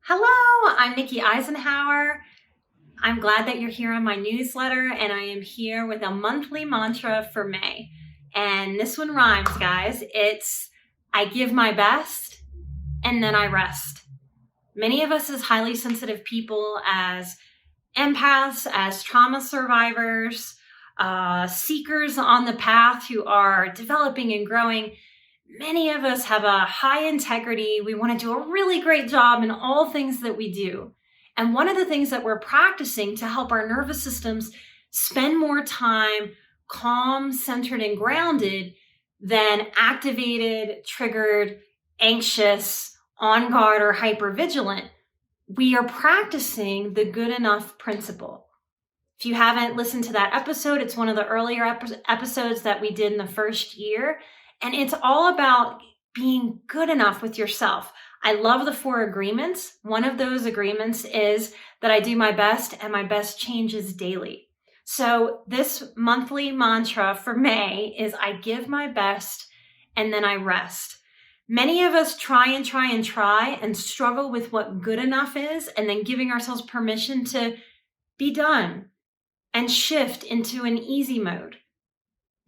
Hello, I'm Nikki Eisenhower. I'm glad that you're here on my newsletter, and I am here with a monthly mantra for May. And this one rhymes, guys. It's I give my best and then I rest. Many of us as highly sensitive people, as empaths, as trauma survivors, seekers on the path who are developing and growing, many of us have a high integrity. We want to do a really great job in all things that we do. And one of the things that we're practicing to help our nervous systems spend more time calm, centered, and grounded than activated, triggered, anxious, on guard, or hypervigilant, we are practicing the good enough principle. If you haven't listened to that episode, it's one of the earlier episodes that we did in the first year. And it's all about being good enough with yourself. I love the 4 agreements. One of those agreements is that I do my best and my best changes daily. So this monthly mantra for May is I give my best and then I rest. Many of us try and struggle with what good enough is, and then giving ourselves permission to be done and shift into an easy mode.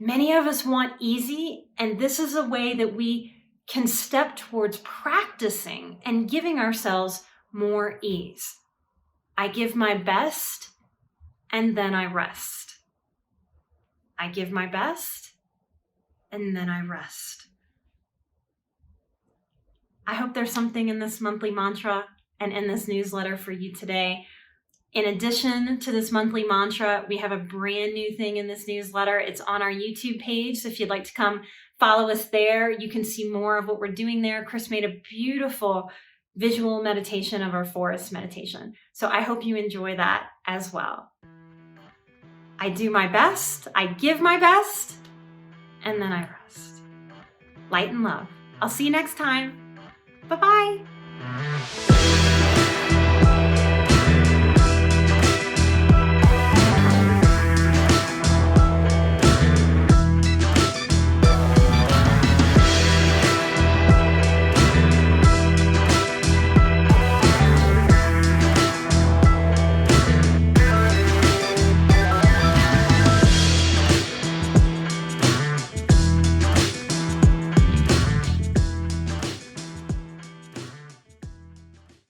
Many of us want easy, and this is a way that we can step towards practicing and giving ourselves more ease. I give my best, and then I rest. I give my best, and then I rest. I hope there's something in this monthly mantra and in this newsletter for you today. In addition to this monthly mantra, we have a brand new thing in this newsletter. It's on our YouTube page. So if you'd like to come follow us there, you can see more of what we're doing there. Chris made a beautiful visual meditation of our forest meditation. So I hope you enjoy that as well. I do my best, I give my best, and then I rest. Light and love. I'll see you next time. Bye-bye.